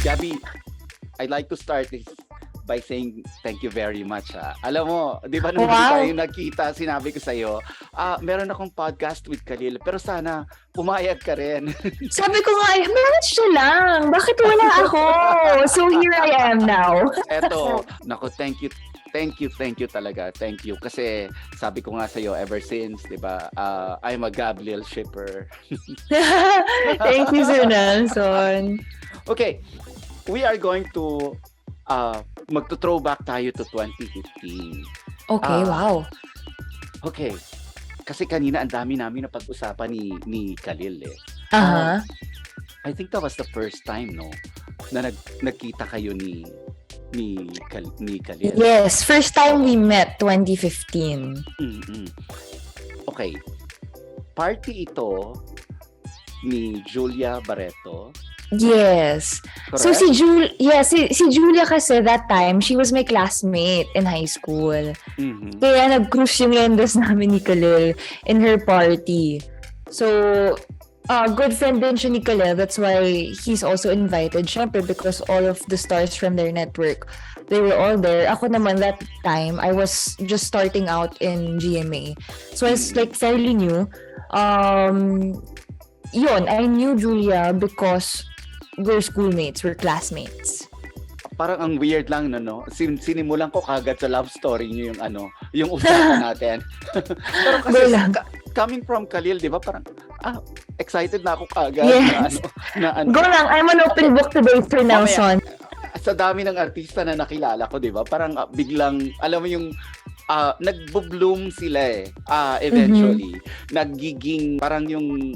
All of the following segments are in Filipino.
Gabbi, I'd like to start this by saying thank you very much. Alam mo, di ba nung tayo nakita, sinabi ko sa'yo, meron akong podcast with Khalil, pero sana pumayag ka rin. Sabi ko nga, manage siya lang. Bakit wala ako? So here I am now. Eto, naku, thank you talaga. Thank you. Kasi sabi ko nga sa'yo, ever since, di ba, I'm a GabLil shipper. Thank you, Sir Nelson. Okay, we are going to magto-throwback tayo to 2015. Okay, wow. Okay. Kasi kanina ang dami namin na pag-usapan ni Khalil eh. Uh-huh. I think that was the first time, no? Na nagkita kayo ni Khalil. Yes, first time we met, 2015. Mm-hmm. Okay. Party ito ni Julia Barreto. Yes. Correct? So si Julia kasi that time, she was my classmate in high school. Mm-hmm. Kaya nag-cruise yung lendas namin ni Khalil in her party. So, good friend din siya ni Khalil. That's why he's also invited. Syempre, because all of the stars from their network, they were all there. Ako naman that time, I was just starting out in GMA. So, I was like fairly new. Yun, I knew Julia because we're schoolmates, we're classmates. Parang ang weird lang, no? Sinimulan ko kagad sa love story niyo yung usapan natin. Pero kasi coming from Khalil, di ba? Parang, excited na ako kagad. Yes. Go lang, I'm an open book today, Sir Nelson. Sa dami ng artista na nakilala ko, di ba? Parang biglang, alam mo yung, nagbo-bloom sila eventually. Nagiging parang yung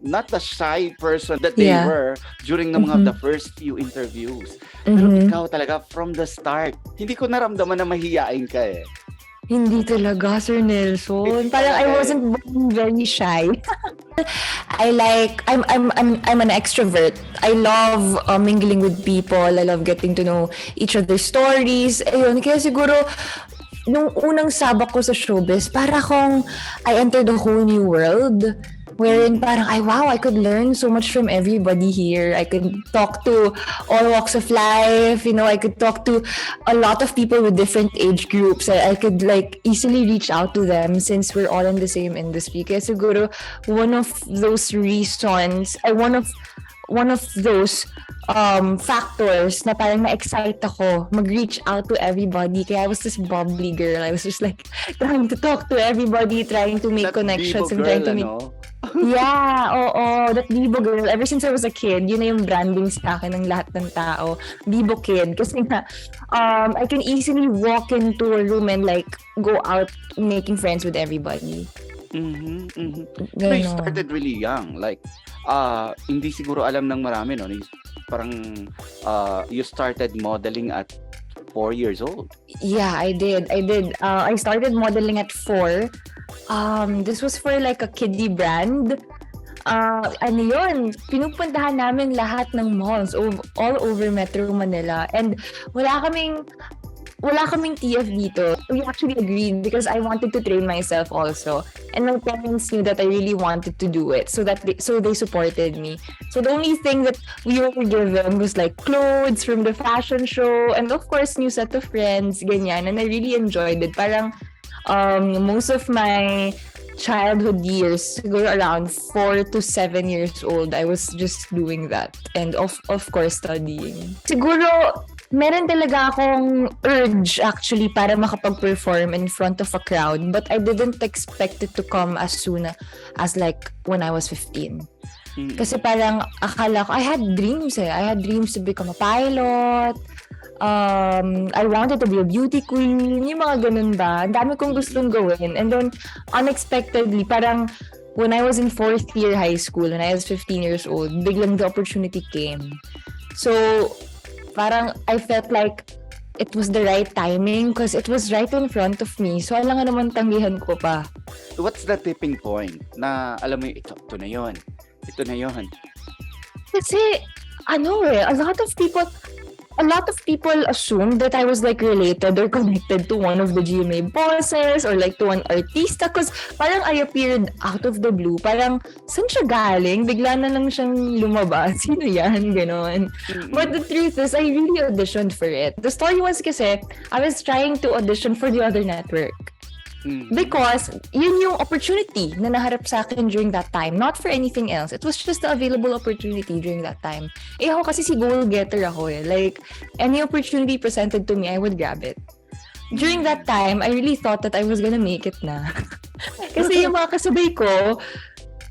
not the shy person that they were during the mga the first few interviews. Pero ikaw talaga from the start, hindi ko naramdaman na mahiyain ka eh. Hindi talaga, Sir Nelson. Parang I wasn't very shy. I'm an extrovert. I love mingling with people. I love getting to know each other's stories. Ayun, kaya siguro nung unang sabak ko sa showbiz, para akong I entered a whole new world. Wherein parang, I could learn so much from everybody here. I could talk to all walks of life. You know, I could talk to a lot of people with different age groups. I could like easily reach out to them since we're all in the same industry. Kaya siguro one of those reasons, one of those factors na parang na-excite ako mag-reach out to everybody. Kaya I was this bubbly girl. I was just like trying to talk to everybody, trying to make that connections and girl, trying to make that Bibo girl. Ever since I was a kid, yun na yung branding sa akin ng lahat ng tao. Bibo kid. Kasi nga, I can easily walk into a room and like go out making friends with everybody. So you started really young. Like, hindi siguro alam ng marami, no? Parang, you started modeling at 4 years old. Yeah, I did. I started modeling at 4. This was for like a kiddie brand. Ano yun, pinupuntahan namin lahat ng malls all over Metro Manila. And wala kaming TF dito. We actually agreed because I wanted to train myself also. And my parents knew that I really wanted to do it. So they supported me. So the only thing that we were given was like clothes from the fashion show. And of course, new set of friends, ganyan. And I really enjoyed it. Parang most of my childhood years, siguro around 4 to 7 years old, I was just doing that. And of course, studying. Siguro, meron talaga akong urge actually para makapag-perform in front of a crowd, but I didn't expect it to come as soon as like when I was 15. Kasi parang akala ko, I had dreams. I had dreams to become a pilot. I wanted to be a beauty queen. Yung mga ganun ba? Ang dami kong gustong gawin. And then, unexpectedly, parang when I was in 4th year high school, when I was 15 years old, biglang the opportunity came. So, parang I felt like it was the right timing because it was right in front of me. So, alam nga naman tanggihan ko pa. What's the tipping point na alam mo ito na yun. Kasi, a lot of people, a lot of people assumed that I was like related or connected to one of the GMA bosses or like to an artista because parang I appeared out of the blue. Parang, saan siya galing? Bigla na lang siyang lumabas. Sino yan? Ganon. But the truth is, I really auditioned for it. The story was kasi, I was trying to audition for the other network. Because yun yung opportunity na naharap sa akin during that time. Not for anything else. It was just the available opportunity during that time. Ako kasi si goal-getter ako eh. Like, any opportunity presented to me, I would grab it. During that time, I really thought that I was gonna make it na. Kasi yung mga kasabay ko,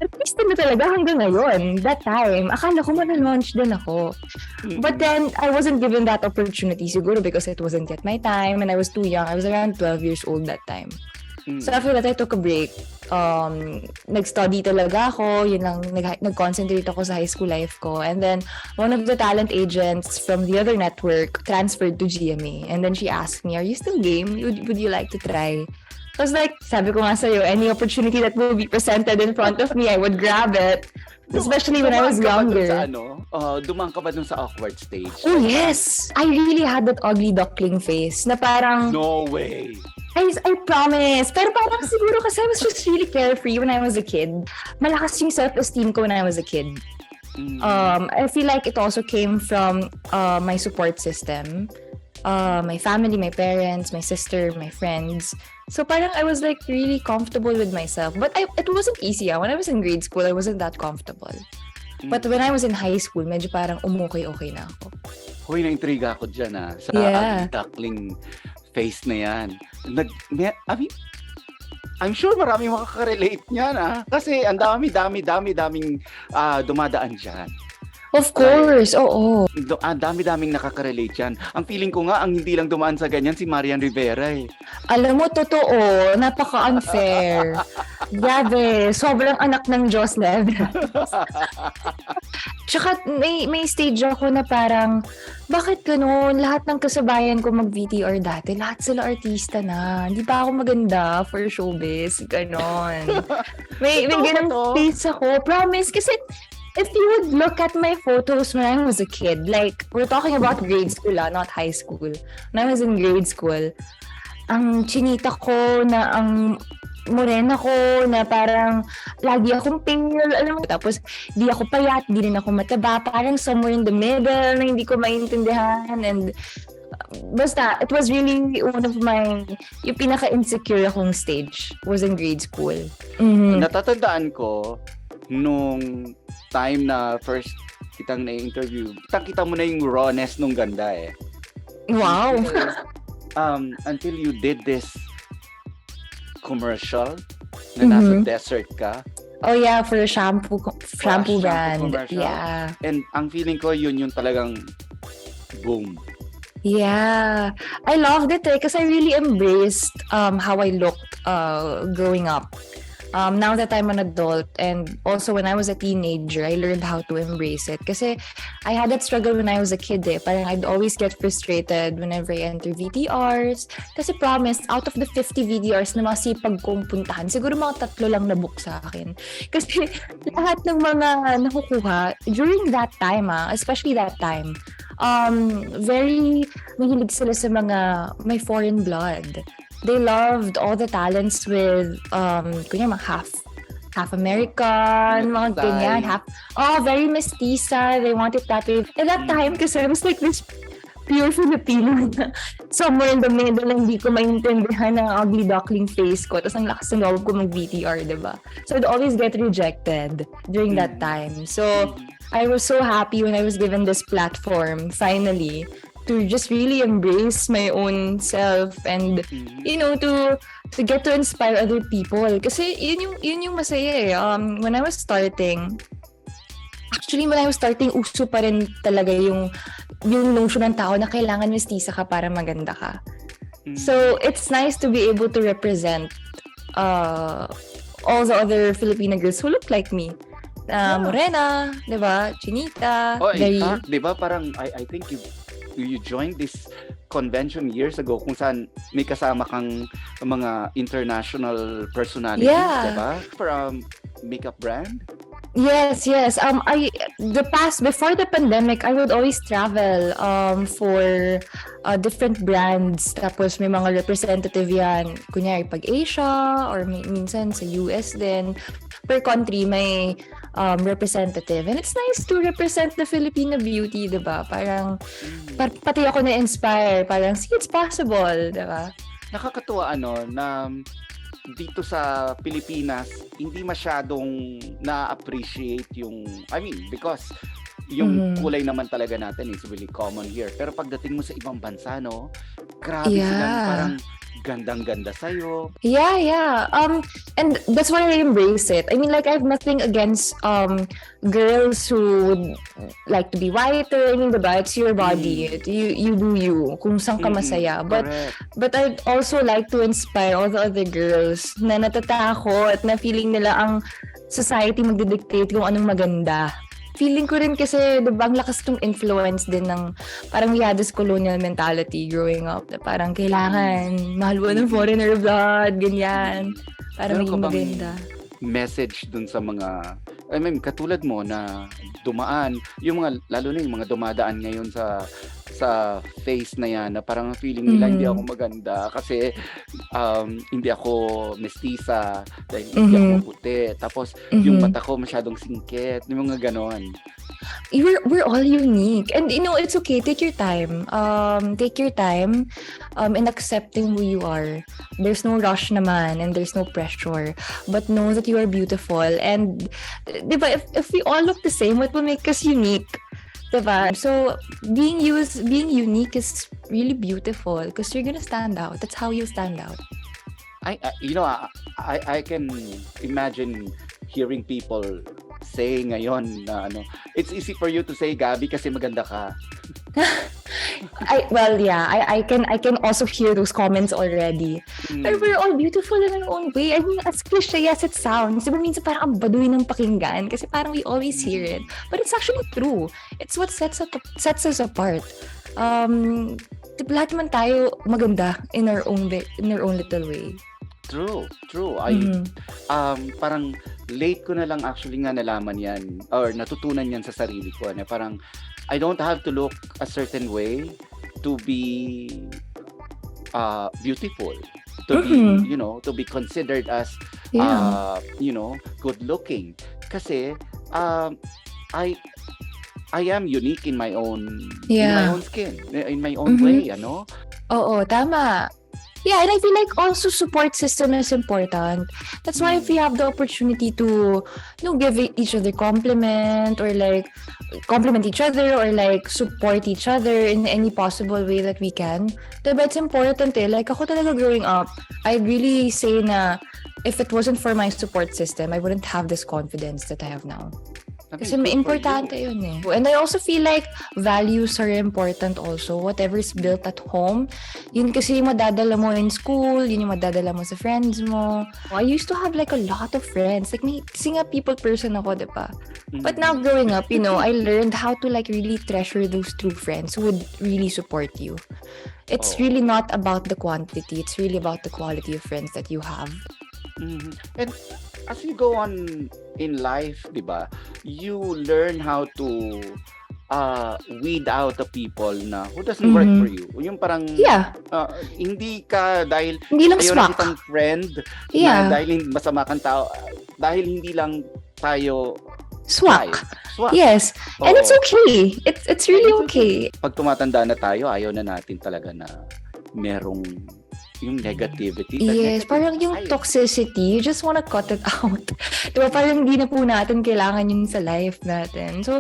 artista na talaga hanggang ngayon. That time, akala ko launch din ako. But then, I wasn't given that opportunity siguro because it wasn't yet my time and I was too young. I was around 12 years old that time. So after that, I took a break. Nag-study talaga ako. Yun lang, nag-concentrate ako sa high school life ko. And then, one of the talent agents from the other network transferred to GMA. And then she asked me, are you still game? Would you like to try? I was like, sabi ko nga sa'yo, any opportunity that will be presented in front of me, I would grab it. Especially when I was younger. Dumang ka ba dun sa awkward stage? Oh, yes! I really had that ugly duckling face na parang... No way! I promise. Pero parang siguro kasi I was just really carefree when I was a kid. Malakas yung self-esteem ko when I was a kid. I feel like it also came from my support system. My family, my parents, my sister, my friends. So parang I was like really comfortable with myself. But it wasn't easy. When I was in grade school, I wasn't that comfortable. But when I was in high school, medyo parang okay na ako. Hoy, na-intriga ako dyan sa duckling face na yan. I mean, I'm sure marami makaka-relate niyan kasi ang daming dumadaan dyan. Of course, oo. Ang dami-daming nakaka-relate yan. Ang feeling ko nga, ang hindi lang dumaan sa ganyan, si Marian Rivera eh. Alam mo, totoo. Napaka-unfair. Grabe, sobrang anak ng Diyos level. Tsaka may stage ako na parang, bakit ganun? Lahat ng kasabayan ko mag-VTR dati, lahat sila artista na. Hindi pa ako maganda for showbiz. Ganon. May ganun face ako. Promise. Kasi, if you would look at my photos when I was a kid, like, we're talking about grade school not high school. When I was in grade school, ang chinita ko na ang morena ko na parang lagi akong pale, alam mo. Tapos, di ako payat, di rin ako mataba. Parang somewhere in the middle na hindi ko maintindihan. And basta, it was really one of yung pinaka-insecure akong stage was in grade school. Natatandaan ko, nung time na first kitang na-interview, kita mo na yung rawness nung ganda eh. Wow! Until you did this commercial na nasa desert ka. Oh yeah, for a shampoo brand. Commercial. Yeah. And ang feeling ko yun yung talagang boom. Yeah. I loved it because I really embraced how I looked growing up. Now that I'm an adult and also when I was a teenager, I learned how to embrace it. Kasi I had that struggle when I was a kid eh. Parang I'd always get frustrated whenever I enter VTRs. Kasi promise, out of the 50 VTRs na masipag kong puntahan, siguro mga 3 lang nabook sa akin. Kasi lahat ng mga nakukuha during that time especially that time, very mahilig sila sa mga may foreign blood. They loved all the talents with kunya half American, mga ganyan, very mestiza. They wanted that way. At that time, kasi I was like this pure Filipino na somewhere in the middle na hindi ko maintindihan ang ugly duckling face ko. Tapos ang lakas ng loob ko mag-VTR, diba? So I'd always get rejected during that time. So I was so happy when I was given this platform, finally, to just really embrace my own self and to get to inspire other people kasi yun yung masaya when I was starting uso pa rin talaga yung notion ng tao na kailangan mestiza ka para maganda ka. So it's nice to be able to represent all the other Filipino girls who look like me. Morena, diba? Chinita. In fact, diba parang I think you joined this convention years ago kung saan may kasama kang mga international personalities, diba? For makeup brand? Yes. Before the pandemic, I would always travel for different brands. Tapos may mga representative yan. Kunyari pag Asia or minsan sa US din. Per country may representative. And it's nice to represent the Filipino beauty, diba? Parang pati ako na-inspire. Parang, see, it's possible, diba? Nakakatuwa na dito sa Pilipinas hindi masyadong na-appreciate yung, I mean, because yung kulay naman talaga natin is really common here. Pero pagdating mo sa ibang bansa, no, grabe silang parang gandang-ganda sa'yo. Yeah. And that's why I embrace it. I mean, like, I have nothing against girls who would like to be whiter. I mean, diba? It's your body. You do you. Kung saan ka masaya. But I'd also like to inspire all the other girls na natatakot, na feeling nila ang society magdidictate kung anong maganda. Feeling ko rin kasi, diba, ang lakas tong influence din ng parang we had this colonial mentality growing up na parang kailangan mahal mo ng foreigner blood, ganyan. Para maging maganda. Message dun sa mga, I mean, katulad mo na dumaan, yung mga, lalo na yung mga dumadaan ngayon sa face na yan na parang feeling nila hindi ako maganda kasi hindi ako mestiza dahil hindi ako puti, tapos yung mata ko masyadong singkit, yung mga ganon. We're all unique, and you know, it's okay. Take your time in accepting who you are. There's no rush naman and there's no pressure, but know that you are beautiful. And diba, if we all look the same, what will make us unique? Diba? So being unique is really beautiful because you're gonna stand out. That's how you stand out. I can imagine hearing people say ngayon na it's easy for you to say, Gabbi, kasi maganda ka. I can also hear those comments already. But we're all beautiful in our own way. I mean, as cliche as it sounds, diba minsan parang ang baduy ng pakinggan kasi parang we always hear it. But it's actually true. It's what sets us apart. Diba, lahat naman tayo maganda in our own little way. True. Parang late ko na lang actually nga nalaman yan or natutunan yan sa sarili ko na parang I don't have to look a certain way to be beautiful, to be, to be considered as good looking, kasi I am unique in my own skin, in my own way, Oo, tama. Yeah, and I feel like also support system is important. That's why if we have the opportunity to, give each other compliment or like compliment each other or like support each other in any possible way that we can, diba, it's important eh. Like ako talaga growing up, I'd really say na if it wasn't for my support system, I wouldn't have this confidence that I have now. Kasi may importante yun eh. And I also feel like values are important also. Whatever is built at home, yun kasi yung madadala mo in school, yun yung madadala mo sa friends mo. I used to have like a lot of friends. Like, kasi nga people person ako, diba? But now growing up, I learned how to like really treasure those true friends who would really support you. It's really not about the quantity. It's really about the quality of friends that you have. And as you go on in life, diba, you learn how to weed out the people na who doesn't work for you. Yung parang hindi ka dahil ayaw na kitang friend, na dahil masama kang tao, dahil hindi lang tayo swak. Yes. And it's okay. It's really okay. Pag tumatanda na tayo, ayaw na natin talaga na merong yung negativity. Yes, parang yung toxicity, you just wanna cut it out. Diba, parang hindi na po natin kailangan yun sa life natin. So,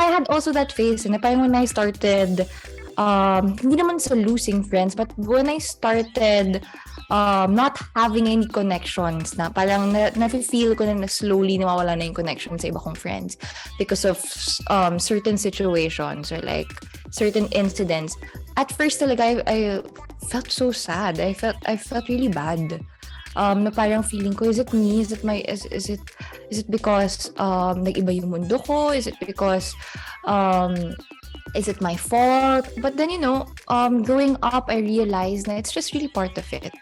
I had also that phase na parang when I started, hindi naman sa losing friends, but when I started not having any connections, na parang na-feel ko na slowly nawawala na yung connection sa iba kong friends because of certain situations or like certain incidents. At first talaga, I felt so sad. I felt really bad. Na parang feeling ko, is it me? Is it because nag-iba yung mundo ko? Is it because is it my fault? But then growing up, I realized that it's just really part of it.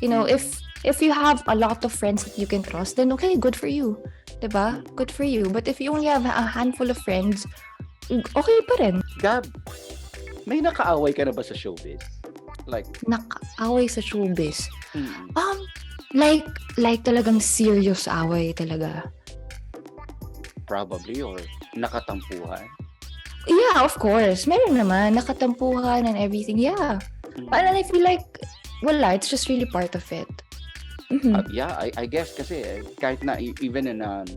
If you have a lot of friends that you can trust, then okay, good for you. diba? Good for you. But if you only have a handful of friends, okay pa rin. Gab, may nakaaway ka na ba sa showbiz? Like, Nakaaway sa showbiz. mm, Like talagang serious away talaga. probably or nakatampuhan? Yeah, of course. Meron naman. Nakatampuhan and everything. Yeah. Mm. And I feel like, wala, it's just really part of it. Mhm. Yeah, I guess kasi kahit na even in an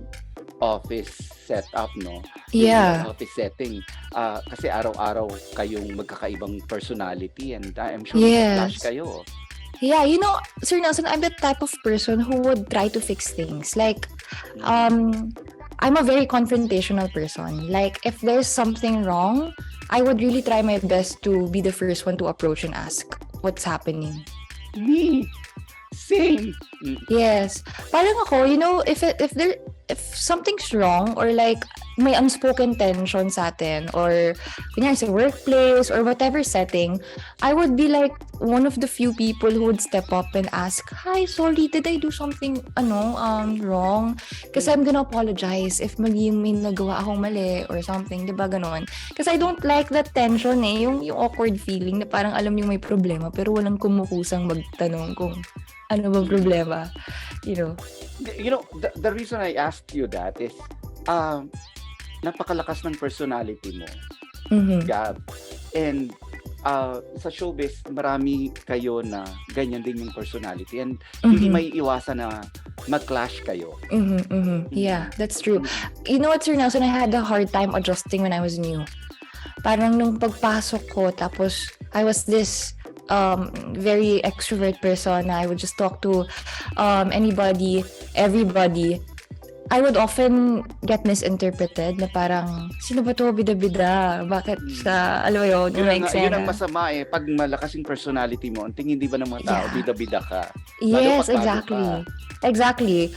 office setup, no? Yeah. Yung office setting, kasi araw-araw kayong magkakaibang personality and I'm sure Yes. clash kayo. Yeah, Sir Nelson, I'm the type of person who would try to fix things. Like, I'm a very confrontational person. Like, if there's something wrong, I would really try my best to be the first one to approach and ask what's happening. Me, same. Yes. Parang ako, if something's wrong or like may unspoken tension sa atin or kunyari sa workplace or whatever setting, I would be like one of the few people who would step up and ask, "Hi, sorry, did I do something wrong? Kasi I'm gonna apologize if may nagawa akong mali or something," 'di ba ganon? Kasi I don't like that tension yung awkward feeling na parang alam yung may problema pero walang kumukusang magtanong kung ano bang problema, The reason I asked you that is napakalakas ng personality mo, Mhm. Gab. And sa showbiz, marami kayo na ganyan din yung personality and hindi Mhm. may iwasan na mag-clash kayo. Mhm, mhm. Yeah, that's true. You know what, Sir Nelson, I had a hard time adjusting when I was new. Parang nung pagpasok ko, tapos I was this very extrovert person na I would just talk to anybody, everybody. I would often get misinterpreted na parang, sino ba to, bida-bida? Bakit siya, alam mo yun, yung Yun eksena? ang masama pag malakas yung personality mo, ang tingin di ba ng mga tao, Yeah. bida-bida ka. Yes, pag bago exactly. ka. Exactly.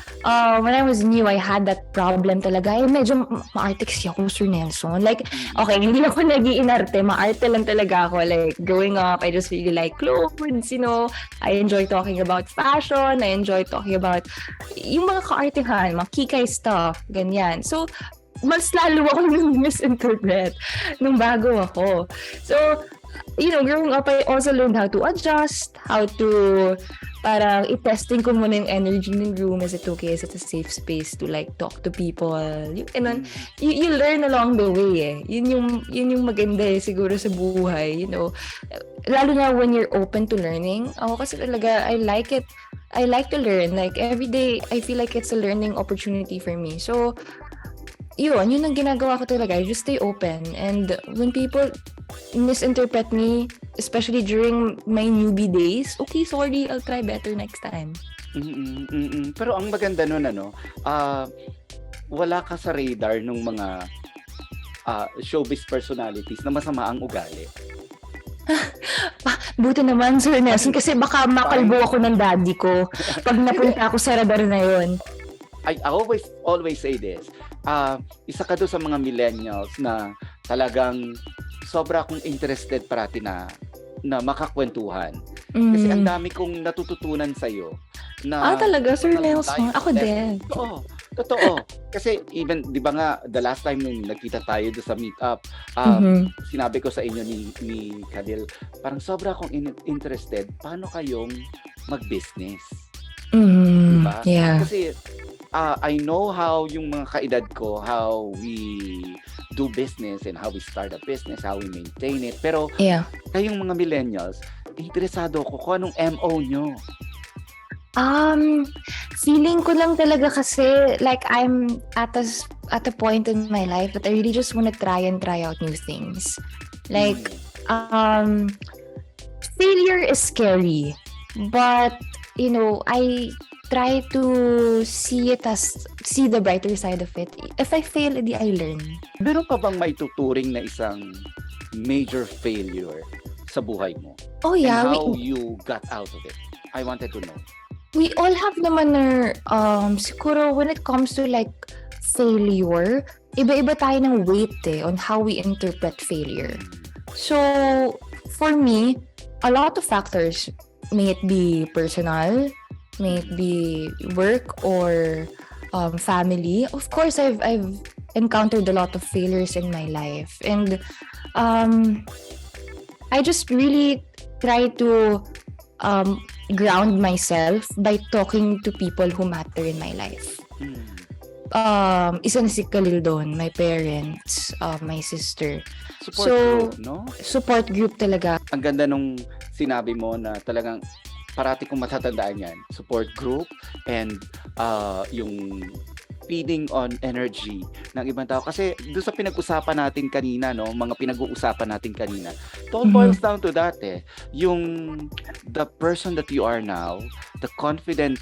When I was new, I had that problem talaga. Medyo maarte kasi ako, Sir Nelson. Like, okay, hindi ako nag-iinarte. Maarte lang talaga ako. Like, growing up, I just really like clothes, I enjoy talking about fashion. I enjoy talking about yung mga kaartehan, mga kikay stuff, ganyan. So, mas lalo ako yung misinterpret nung bago ako. So, growing up, I also learned how to adjust, how to parang i-testing ko muna yung energy ng room. Is it okay? Is it a safe space to like talk to people? Yung ganun. You learn along the way Yun yung maganda siguro sa buhay, Lalo na when you're open to learning. Ako kasi talaga, I like it. I like to learn. Like every day, I feel like it's a learning opportunity for me. So, yun ang ginagawa ko talaga. I just stay open. And when people misinterpret me, especially during my newbie days, okay, sorry, I'll try better next time. Pero ang maganda nun, wala ka sa radar nung mga showbiz personalities na masama ang ugali. Buti naman, Sir Nelson, kasi baka makalbo ako ng daddy ko pag napunta ako sa radar na yun. I always say this. Isa ka doon sa mga millennials na talagang sobra akong interested parati na makakwentuhan. Kasi ang dami kong natututunan sa'yo. Talaga, Sir Nelson? Ako din. Totoo. Kasi even, di ba nga, the last time nung nagkita tayo doon sa meetup, sinabi ko sa inyo ni Khalil, parang sobra akong interested, paano kayong mag-business? Diba? Yeah. Kasi I know how yung mga kaedad ko, how we do business and how we start a business, how we maintain it. Pero kayong mga millennials, interesado ako kung anong MO nyo. Feeling ko lang talaga kasi like I'm at a point in my life that I really just want to try out new things. Like failure is scary, but I try to see the brighter side of it. If I fail, edi I learn. Meron ka bang maituturing na isang major failure sa buhay mo? Oh yeah, and how you got out of it? I wanted to know. We all have naman siguro when it comes to like failure, iba-iba tayo ng weight on how we interpret failure. So, for me, a lot of factors, may it be personal, may it be work or family. Of course, I've encountered a lot of failures in my life, and I just really try to ground myself by talking to people who matter in my life. Isa na si Khalil doon, my parents, my sister. Support group, no? Support group talaga. Ang ganda nung sinabi mo na talagang parati kong matatandaan yan. Support group and yung feeding on energy ng ibang tao. Kasi doon sa pinag-usapan natin kanina, no, mga pinag-uusapan natin kanina, it all boils down to that eh. Yung the person that you are now, the confident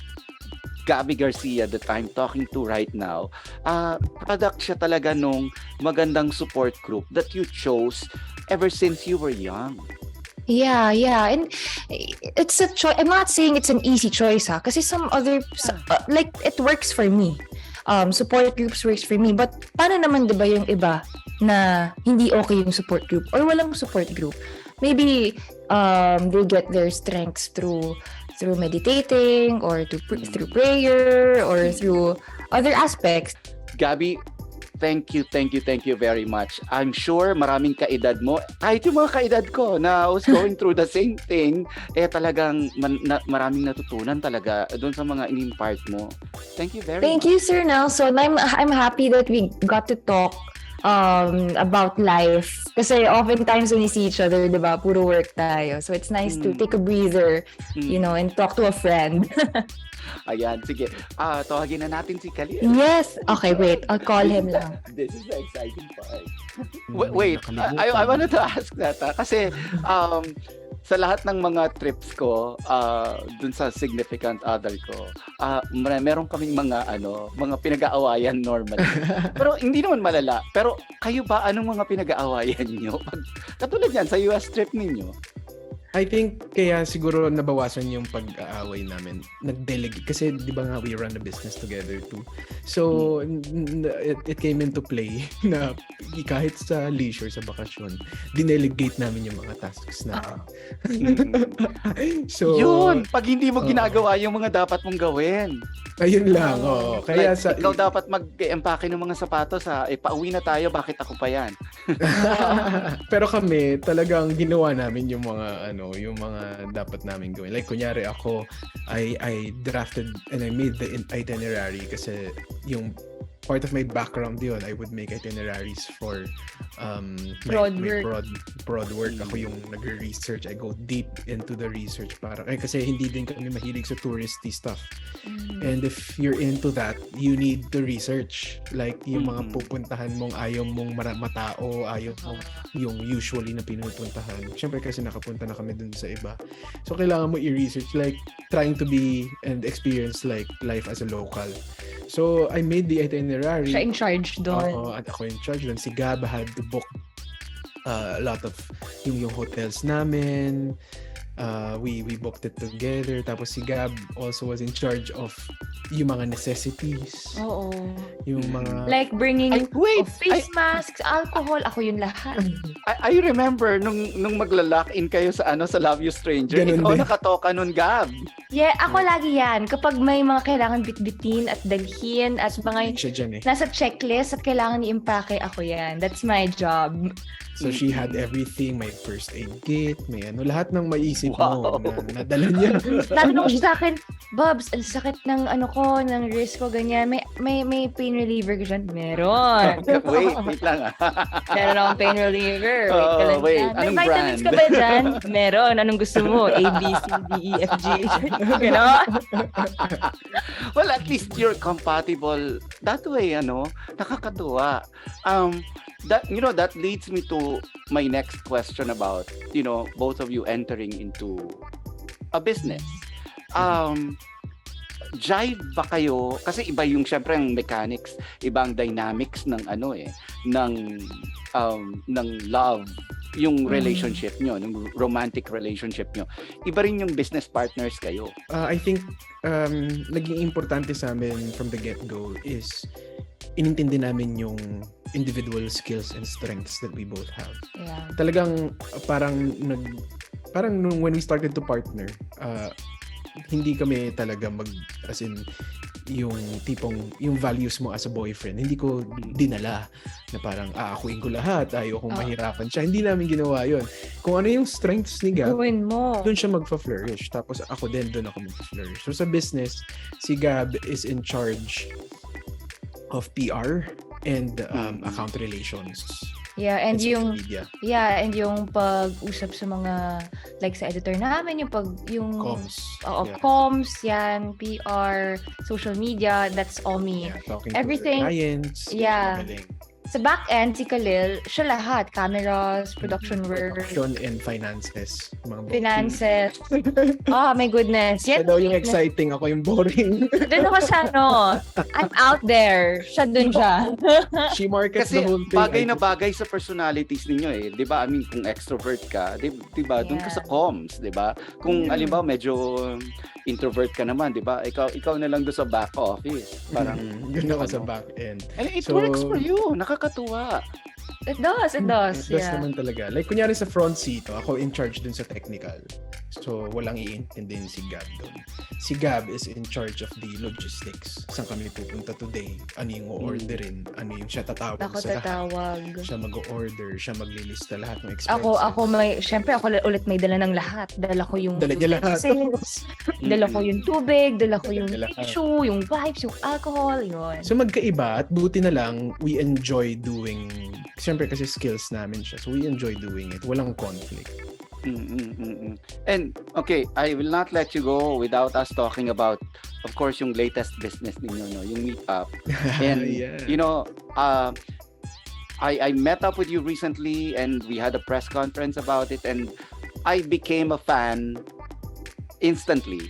Gabbi Garcia that I'm talking to right now, product siya talaga nung magandang support group that you chose ever since you were young. Yeah. And it's a choice. I'm not saying it's an easy choice, ha? Kasi some other, like, it works for me. Support groups works for me. But paano naman diba yung iba na hindi okay yung support group or walang support group? Maybe they get their strengths through meditating or through prayer or through other aspects. Gabbi, thank you very much. I'm sure maraming kaedad mo, kahit yung mga kaedad ko na I was going through the same thing, talagang maraming natutunan talaga doon sa mga in-impart mo. Thank you very much. Thank you, Sir Nelson. I'm happy that we got to talk about life. Kasi oftentimes when we see each other, diba, puro work tayo. So it's nice to take a breather, and talk to a friend. Ayan, sige. Tawagin na natin si Khalil. Yes. Okay, wait. I'll call him lang. This is the exciting part. Wait, I wanted to ask that. Kasi sa lahat ng mga trips ko, dun sa significant other ko, meron kaming mga pinag-aawayan normally. Pero hindi naman malala. Pero kayo ba, anong mga pinag-aawayan nyo? Katulad yan, sa US trip ninyo. I think kaya siguro nabawasan yung pag-aaway namin. Nag-delegate. Kasi di ba nga we run a business together too. So, it came into play na kahit sa leisure, sa bakasyon, dinelegate namin yung mga tasks namin. So, yun! Pag hindi mo ginagawa yung mga dapat mong gawin. Ayun lang, oo. Kaya like, ikaw dapat mag-empake ng mga sapatos pauwi na tayo, bakit ako pa yan? Pero kami, talagang ginawa namin yung mga yung mga dapat namin gawin. Like kunyari ako, I drafted and I made the itinerary kasi yung part of my background yun, I would make itineraries for broad work. Ako yung nagre-research. I go deep into the research kasi hindi din kami mahilig sa touristy stuff. And if you're into that, you need to research. Like yung mga pupuntahan mong ayaw mong matao, ayaw mo yung usually na pinupuntahan. Siyempre kasi nakapunta na kami dun sa iba. So kailangan mo i-research, like trying to be and experience like life as a local. So I made the itinerary. Siya in charge doon. At ako in charge doon. Si Gab had to book a lot of yung hotels namin. We booked it together. Tapos si Gab also was in charge of yung mga necessities. Oo. Yung mga... Like bringing face masks, alcohol, ako yun lahat. I remember nung magla-lock-in kayo sa Love You Stranger, ikaw nakatoka nun, Gab. Yeah, ako lagi yan. Kapag may mga kailangan bitbitin at dalhin at mga nasa checklist at kailangan i-impake, ako yan. That's my job. So she had everything, may first aid kit, may lahat ng maisip mo na nadala niya. Natanong siya sa akin, Bobs, ang sakit ng ng wrist ko, ganyan. May pain reliever ka dyan? Meron. Wait lang Meron akong pain reliever. Wait ka lang wait, dyan. May anong vitamins brand? ka ba dyan? Meron. Anong gusto mo? A, B, C, D, E, F, G, H. Ganon. Well, at least you're compatible that way, nakakatuwa. That leads me to my next question about, both of you entering into a business. Jive ba kayo? Kasi iba yung syempre ang mechanics, iba ang dynamics ng ng love, yung relationship nyo, ng romantic relationship nyo. Iba rin yung business partners kayo. I think naging importante sa amin from the get-go is inintindi namin yung individual skills and strengths that we both have. Yeah. Talagang parang when we started to partner, hindi kami talaga yung tipong yung values mo as a boyfriend. Hindi ko dinala na parang aakuin ko lahat, ayokong mahirapan siya. Hindi namin ginawa yon. Kung ano yung strengths ni Gab, Gawin mo. doon siya magfa-flourish. Tapos ako din doon ako magfa-flourish. So sa business, si Gab is in charge of PR and account relations. Yeah, and social yung media. and yung pag-usap sa mga like sa editor namin, yung Comms. comms, yan, PR, social media, that's all me. Yeah, talking Everything. to clients. Yeah. Magaling. Sa back end, si Khalil, siya lahat, cameras, production work, Production and finances. Mga finances. Oh my goodness. Siya Yan, daw yung exciting, ako yung boring. doon ako sa I'm out there. Siya dun siya. She markets Kasi the whole thing. bagay na bagay sa personalities ninyo eh. 'Di ba? I mean, kung extrovert ka, 'di ba? Doon ka sa comms, 'di ba? Kung alimbawa medyo introvert ka naman, 'di ba? Ikaw na lang doon sa back office. Parang Doon ako sa back end. and it So, works for you. Nakakatuwa. It does. It does Yeah. naman talaga. Like, kunyari sa front seat, ako in charge dun sa technical. So, walang iintindihin si Gab dun. Si Gab is in charge of the logistics. Saan kami pupunta today? Ano yung o-orderin? Ano yung siya tatawag Ako sa lahat? tatawag. Siya mag-order. Siya maglilista lahat ng expenses. Syempre ako ulit may dala ng lahat. Dala ko yung Dala niya lahat. utensils, dala ko yung tubig, dala ko yung Dala lahat. tissue, yung wipes, yung alcohol, yun. So magkaiba at buti na lang we enjoy doing, siyempre kasi skills namin siya. So we enjoy doing it. Walang conflict. And okay, I will not let you go without us talking about, of course, yung latest business ninyo, no, yung meetup. And Yeah. you know, I met up with you recently, and we had a press conference about it, and I became a fan instantly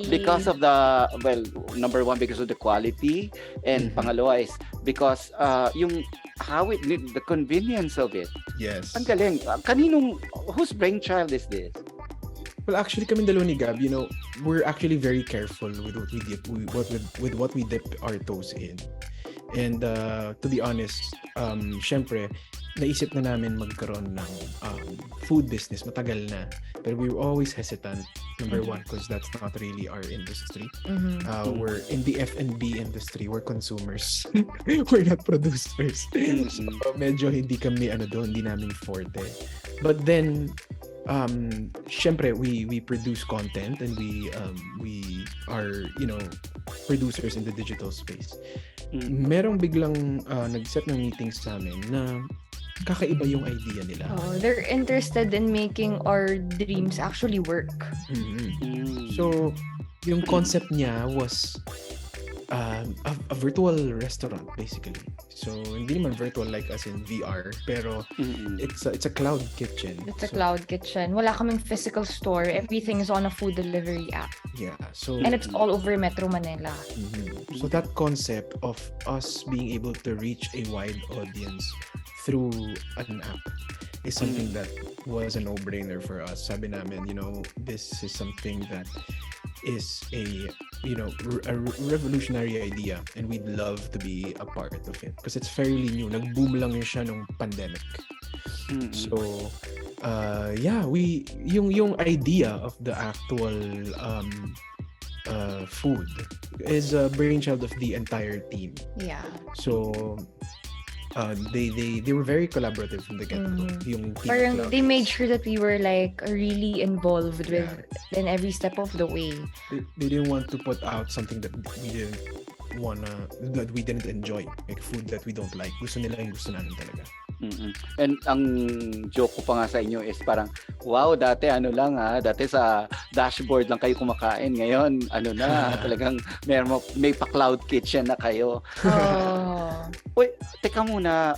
because of the, well, number one, because of the quality, and pangalawa is because yung the convenience of it. Yes. Ang galing. Whose brainchild is this? Well, actually, kami dalawa ni Gab, we're actually very careful with what we dip, with what we dip our toes in. And to be honest, syempre, naisip na namin magkaroon ng food business matagal na. But we were always hesitant. Number one, because that's not really our industry. We're in the F&B industry. We're consumers. We're not producers. So, medyo hindi kami doon, hindi namin forte. But then, syempre, we produce content and we are, producers in the digital space. Merong biglang nag-set ng meetings sa amin na kakaiba yung idea nila. They're interested in making our dreams actually work. So, yung concept niya was a virtual restaurant basically. So, hindi naman virtual like as in VR, pero it's a cloud kitchen. It's a cloud kitchen. Wala kaming physical store. Everything is on a food delivery app. Yeah. So, And it's all over Metro Manila. So that concept of us being able to reach a wide audience through an app is something that was a no-brainer for us. Sabi namin, this is something that is a revolutionary idea, and we'd love to be a part of it because it's fairly new. Nag-boom lang yun siya nung pandemic. So yung idea of the actual food is a brainchild of the entire team. Yeah. So they were very collaborative from the get-go. Yung team Parang clubs. they made sure that we were like really involved with in every step of the way. They didn't want to put out something that we didn't enjoy, like food that we don't like. Gusto nila yung gusto namin talaga. And ang joke ko pa nga sa inyo is parang, wow, dati dati sa dashboard lang kayo kumakain. Ngayon, talagang may pa-cloud kitchen na kayo. Uy, teka muna,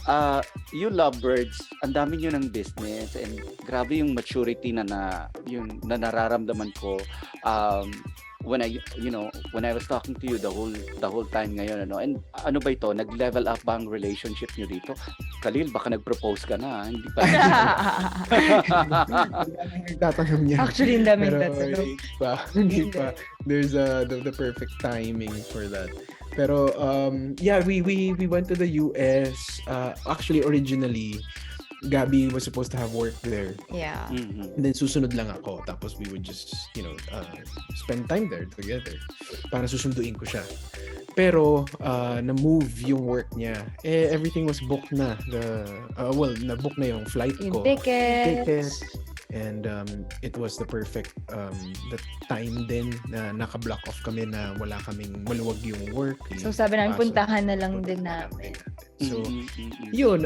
you lovebirds, ang dami nyo ng business, and grabe yung maturity na nararamdaman ko when I was talking to you the whole time ngayon, and ano ba ito, nag-level up ba ang relationship nyo dito? Khalil, baka nag-propose ka na, hindi pa. Nagtatanong niya. Actually, ang daming Pero tatanong. hindi pa. There's the perfect timing for that. Pero we went to the US. Actually, originally, Gabbi was supposed to have work there. Yeah. And then susunod lang ako. Tapos we would just, spend time there together. Para susunduin ko siya. Pero, na-move yung work niya. Everything was booked na. Na-book na yung flight ko. Yung tickets. And it was the perfect the time din na naka-block off kami na wala kaming maluwag yung work. So sabi namin, puntahan na lang din namin. So, yun,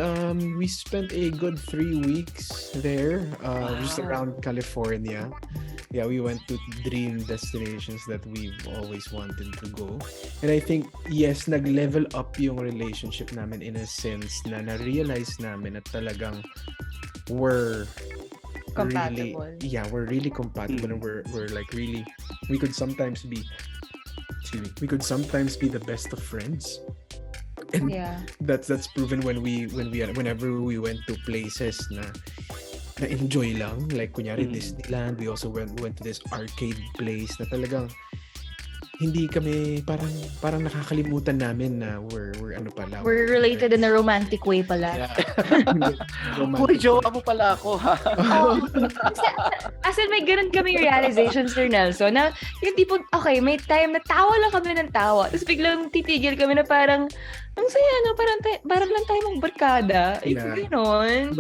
we spent a good 3 weeks there, just around California. Yeah, we went to dream destinations that we've always wanted to go. And I think, yes, nag-level up yung relationship namin in a sense na na-realize namin na talagang we're Compatible. We're really compatible and we're like really, we could sometimes be the best of friends. And that's proven whenever we went to places na enjoy lang, like kunyari Disneyland. We also went to this arcade place na talagang hindi kami parang nakakalimutan namin na we're we're related in a romantic way pala. Uy, jowa mo pala ako, ha? As in, may ganun kami realization, Sir Nelson, na yung tipo, okay, may time na tawa lang kami ng tawa. Tapos biglang titigil kami na parang, ang saya, no? Parang lang tayo magbarkada. Ganon.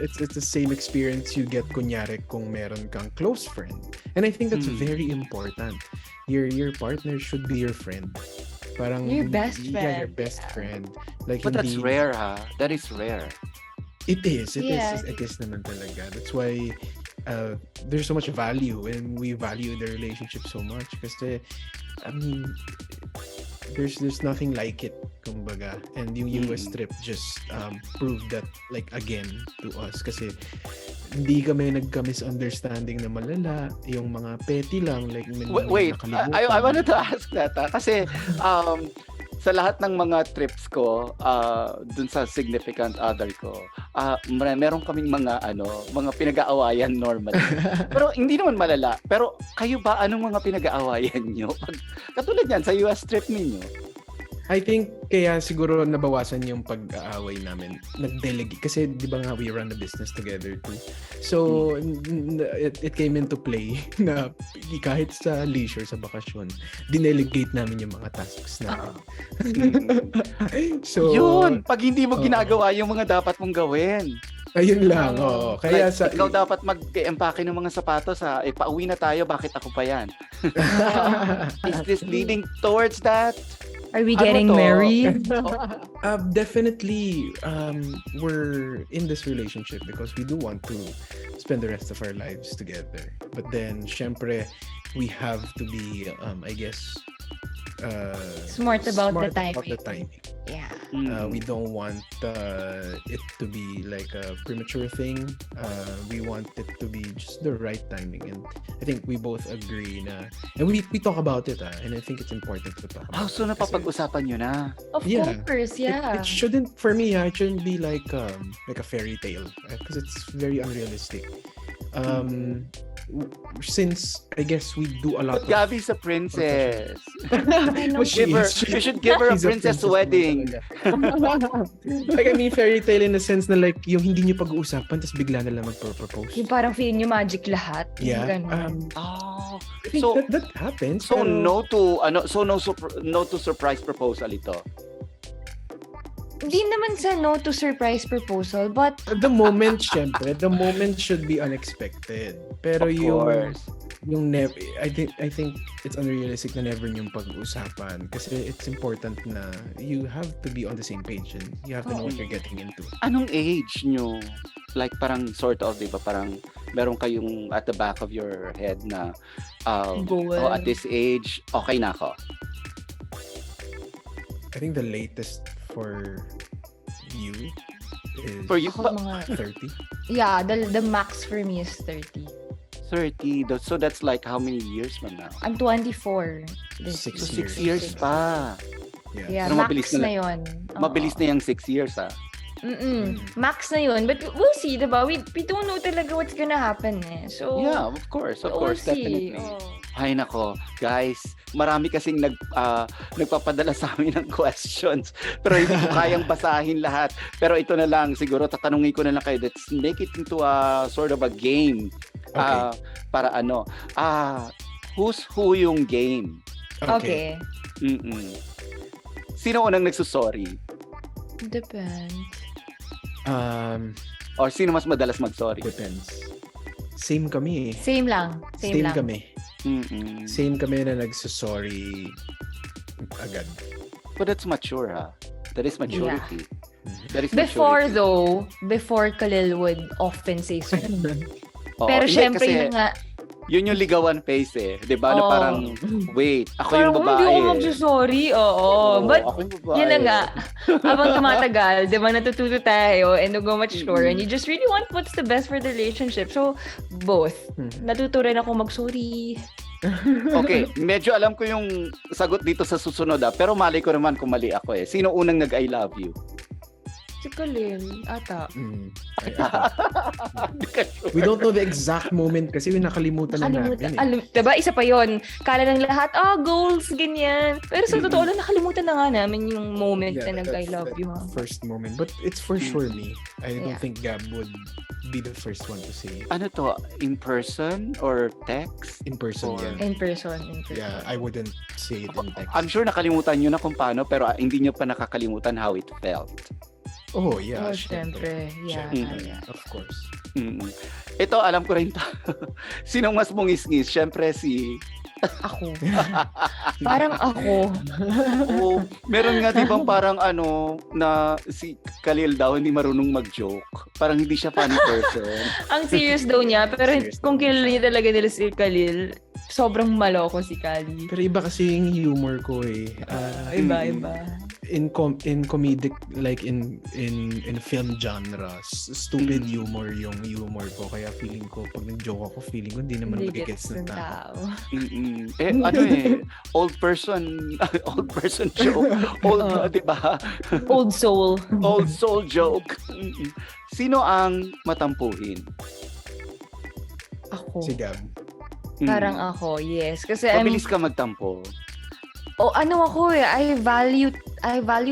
It's the same experience you get kunyari kung meron kang close friend. And I think that's very important. Your partner should be your friend. Parang your best friend. Yeah, your best friend. Like, but that's rare, ha? That is rare. It is naman talaga. That's why there's so much value and we value the relationship so much kasi I mean there's nothing like it, kumbaga. And yung US trip just proved that like again to us kasi hindi kami nagka-misunderstanding na malala, yung mga petty lang like wait, I wanted to ask that kasi sa lahat ng mga trips ko dun sa significant other ko, meron kaming mga pinag-aawayan normally. Pero hindi naman malala. Pero kayo ba, anong mga pinag-aawayan nyo? Katulad yan sa US trip ninyo. I think kaya siguro nabawasan yung pag-aaway namin. Nag-delegate. Kasi di ba nga we run a business together too. So, it came into play na kahit sa leisure, sa bakasyon, dinelegate namin yung mga tasks namin. So, yun! Pag hindi mo ginagawa yung mga dapat mong gawin. Ayun lang, oo. Kaya like, ikaw dapat mag-empake ng mga sapatos, pauwi na tayo, bakit ako pa yan? Is this leading towards that? Are we getting married? Definitely, we're in this relationship because we do want to spend the rest of our lives together. But then, syempre, we have to be, I guess, smart about the timing. Yeah. We don't want it to be like a premature thing. We want it to be just the right timing, and I think we both agree na, and we talk about it, and I think it's important to talk about. So napapag-usapan nyo na? Of course, yeah. It shouldn't, for me, it shouldn't be like a fairy tale because it's very unrealistic. Since I guess we do a lot. Gabbi's a princess. You should give her a princess wedding. Like, I mean, fairy tale in the sense na like yung hindi niyo pag-uusapan tapos bigla na lang magpro-propose. Yung parang feeling niyo magic lahat. Yeah. So that happens. So no to surprise proposal ito. Hindi naman sa no to surprise proposal, but the moment should be unexpected. Pero yung never, I think it's unrealistic na never yung pag-uusapan kasi it's important na you have to be on the same page and you have to know what you're getting into. Anong age nyo? Like parang sort of, di ba? Parang meron kayong at the back of your head na at this age, okay na ako. I think the latest for you is for you, 30. Yeah, the max for me is 30. 30. So that's like how many years from now? I'm 24. 6 years pa. Yeah, pero max na yun. Mabilis na yung 6 years, Max na yun. But we'll see, diba? We don't know talaga what's gonna happen, eh. So, yeah, of course, we'll definitely. See. Ay nako, guys, marami kasing nagpapadala sa amin ng questions. Pero hindi ko kayang basahin lahat. Pero ito na lang, siguro tatanungin ko na lang kayo. Let's make it into a sort of a game. Okay. Para who's who yung game? Okay. Sino unang nagsusorry? Depends. Or sino mas madalas mag-sorry? Depends. Same kami. Same lang. Same lang. Kami. Mm-mm. Same kami na nagsusorry agad. But that's mature, ha? That is maturity. That is Before maturity. before Khalil would often say sorry. Oo, Pero hindi, syempre kasi yun nga, yun yung ligawan face eh. 'Di ba? Na Oo. parang, wait, ako yung parang babae. hindi ako magsusorry. Oo. But ako yung babae. yun na nga, habang tumatagal, di ba, natututo tayo and go mature and you just really want what's the best for the relationship. So, both. Natuto rin ako mag-sorry. Okay, medyo alam ko yung sagot dito sa susunod pero mali ko naman kung mali ako eh. Sino unang nag-I love you? Si Khalil, ata. We don't know the exact moment kasi nakalimutan na natin. Diba, isa pa yon. Kala ng lahat, goals, ganyan. Pero sa totoo lang, nakalimutan na nga namin yung moment na nag-I love you. Ha? First moment. But it's for sure me. I don't think Gab would be the first one to say it. Ano to? In person or text? In person, Or- yeah. In person. Yeah, I wouldn't say it in text. I'm sure nakalimutan nyo na kung paano pero hindi nyo pa nakakalimutan how it felt. Oh, yeah. Syempre. Yeah. Of course. Mm-mm. Ito, alam ko rin to. Sinong mas mungis-ngis? Syempre si... Ako. Parang ako. Oo. Meron nga dibang parang na si Khalil daw hindi marunong mag-joke. Parang hindi siya funny person. Ang serious daw niya. Pero Serious kung daw kilala niya talaga nila si Khalil, sobrang maloko si Kali. Pero iba kasi yung humor ko eh. Iba. In comedic, like in film genre, stupid humor yung humor ko. Kaya feeling ko, pag nag-joke ako, feeling ko hindi naman magigets ng tao. Old person joke. Old, di ba? Old soul. Old soul joke. Sino ang matampuhin? Ako. Si Gab. Parang ako, yes. Kasi Mabilis ka magtampo. ako eh. I value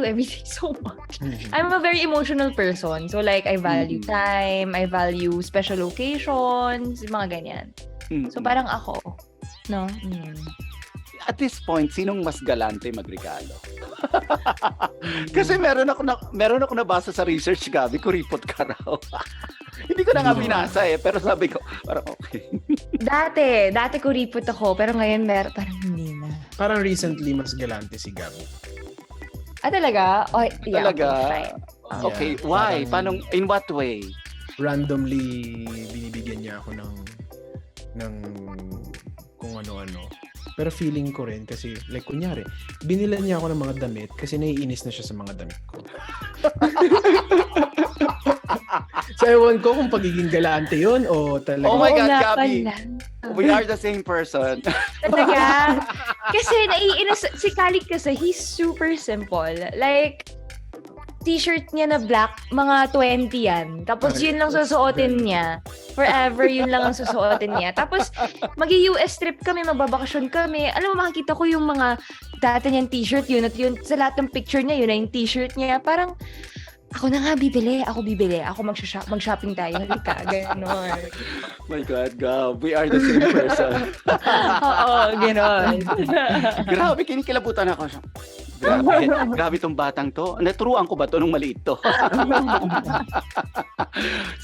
everything so much. I'm a very emotional person. So like, I value time, I value special occasions, mga ganyan. So parang ako. No? At this point, sinong mas galante magregalo? Kasi meron ako nabasa sa research, Gabbi, kuripot ka raw. Hindi ko na nga binasa pero sabi ko, parang okay. Dati kuripot ako, pero ngayon parang hindi na. Parang recently, mas galante si Gab. Talaga? Oh, yeah, Talaga? okay, fine. Okay, why? Paano, in what way? Randomly, binibigyan niya ako ng kung ano-ano. Pero feeling ko rin kasi, like, kunyari, binilan niya ako ng mga damit kasi naiinis na siya sa mga damit ko. So, ewan ko kung pagiging galante yun o talaga. Oh my God, nga Gabbi. pala. We are the same person. Talaga? Kasi naiinis, si Khalid kasi, he's super simple. Like, t-shirt niya na black, mga 20 yan. Tapos yun lang susuotin niya. Forever, yun lang ang susuotin niya. Tapos, mag-US trip kami, magbabakasyon kami. Alam mo, makikita ko yung mga dati niyang t-shirt, yun at yun. Sa lahat ng picture niya, yun na yung t-shirt niya. Parang, ako na nga bibili. Ako mag-shopping tayo. Halika, gano'n. My God, Gab, we are the same person. Oo, gano'n. Grabe, kinikilabutan ako siya. Grabe tong batang to. Naturuan ko ba to nung maliit to?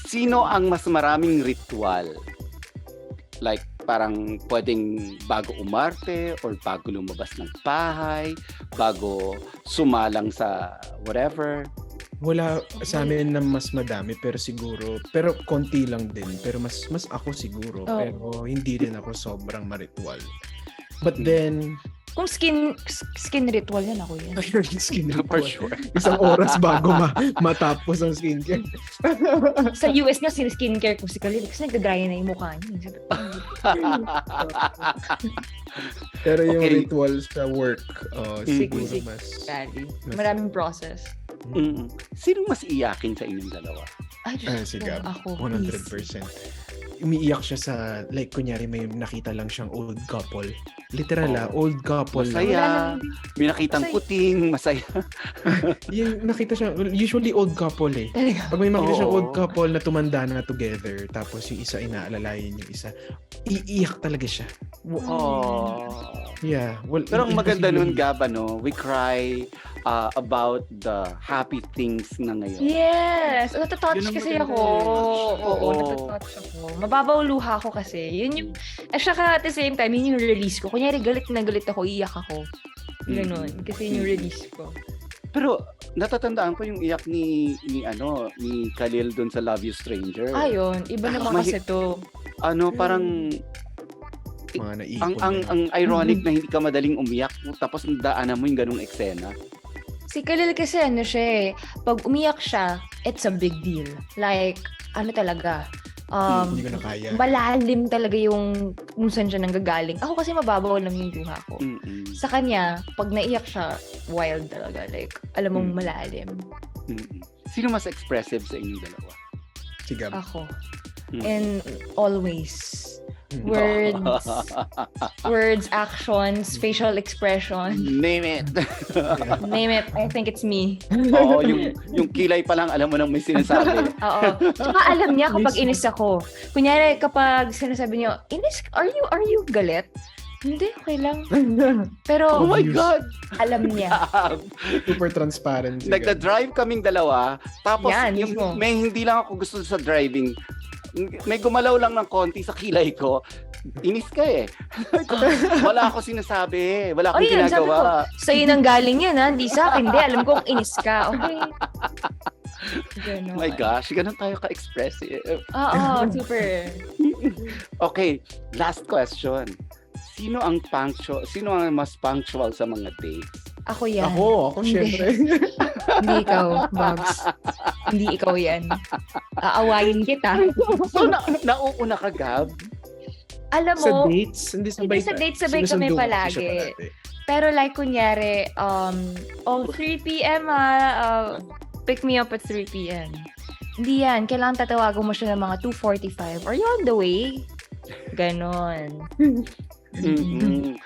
Sino ang mas maraming ritual? Like, parang pwedeng bago umarte or bago lumabas ng bahay, bago sumalang sa whatever. Wala sa amin na mas madami pero konti lang din, pero mas ako siguro, pero hindi rin ako sobrang maritual. But then Kung skin ritual yan, ako yan. skin For ritual. sure. Isang oras bago matapos ang skincare. Sa US nga, skincare ko si Khalil kasi nagda-dry na yung mukha niya. Pero yung Okay. ritual sa work, siguro Sig- mas Maraming process. Sino mas iyakin sa inyong dalawa? Ay, Diyos si ko, Gab, ako. 100%. umiiyak siya sa, like, kunyari may nakita lang siyang old couple. Literal old couple. Masaya. May nakitang puting, masaya. Yung nakita siya, usually old couple eh. Talaga. Pag may makita siyang Oo. old couple na tumanda na together, tapos yung isa inaalalayan yung isa, iiyak talaga siya. Yeah. Well, Pero ang maganda nun, Gab. Gab, we cry about the happy things na ngayon. Yes! Natatouch Yun ang kasi maganda. ako. Oo, natatouch ako. Mababaw luha ko kasi. Yun yung, at saka at the same time, yun yung release ko. Kunyari, galit na galit ako, iyak ako. Ganon. Kasi yun yung release ko. Pero natatandaan ko yung iyak ni Khalil doon sa Love You Stranger. Ayun, iba naman kasi to. Parang Mga naipon. ang ironic na hindi ka madaling umiyak tapos nadaanan mo yung ganung eksena. Si Khalil kasi ano siya eh, pag umiyak siya, it's a big deal. Like, ano talaga, Hindi ko na kaya. malalim talaga yung kung saan siya nanggagaling. Ako kasi mababaw lang yung luha ko. Mm-mm. Sa kanya, pag naiyak siya, wild talaga. Like, alam mong malalim. Mm-mm. Sino mas expressive sa inyong dalawa? Si Gab. Ako. Mm. And always. Words, actions, facial expression. Name it. Name it. I think it's me. Oo, yung kilay pa lang alam mo nang may sinasabi. Oo. Tsaka alam niya kapag inis ako. Kunyari kapag sinasabi niyo, inis, are you galit? Hindi, okay lang. Pero, Oh my God! alam niya. Super transparent. Si Gab. Nagda-drive kaming dalawa, tapos Yan, mismo. may hindi lang ako gusto sa driving. May gumalaw lang ng konti sa kilay ko. Inis ka eh. Wala ako sinasabi. Wala akong Yan, sabi ko, ginagawa. sa'yo nang galing yan, ha? Hindi sa akin. Hindi, alam kong inis ka. Okay. Ganon. Oh my gosh, ganun tayo ka-expressive. Oo, super. Okay, last question. Sino ang mas punctual sa mga dates? Ako yan. Ako Hindi. syempre. Hindi ikaw, Babs. Hindi ikaw yan. Aawayin kita. So, nauuna ka, Gab? Alam mo, Sa dates, hindi sabay. Hindi sa dates, sabay kami sinusundo ko palagi. siya parati. pero like kunyari, 3 p.m. Pick me up at 3 p.m. Hindi yan. Kailangan tatawagan mo siya ng mga 2:45. Are you on the way? Ganon. Mm-mm.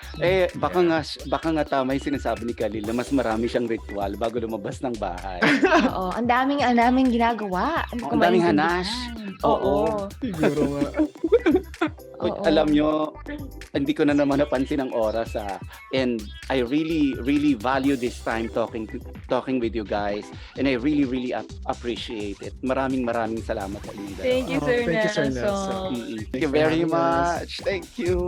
Baka nga tama yung sinasabi ni Khalil na mas marami siyang ritual bago lumabas ng bahay. Oo. Ang daming ginagawa. Ang daming hanas. Oo. Siguro nga. Oo. Alam nyo, hindi ko na naman napansin ang oras and I really value this time talking with you guys and I really appreciate it. Maraming salamat sa inyo. Thank you, Sir Thank you, Sir Nelson. Nelson. Thank you very much. Thank you.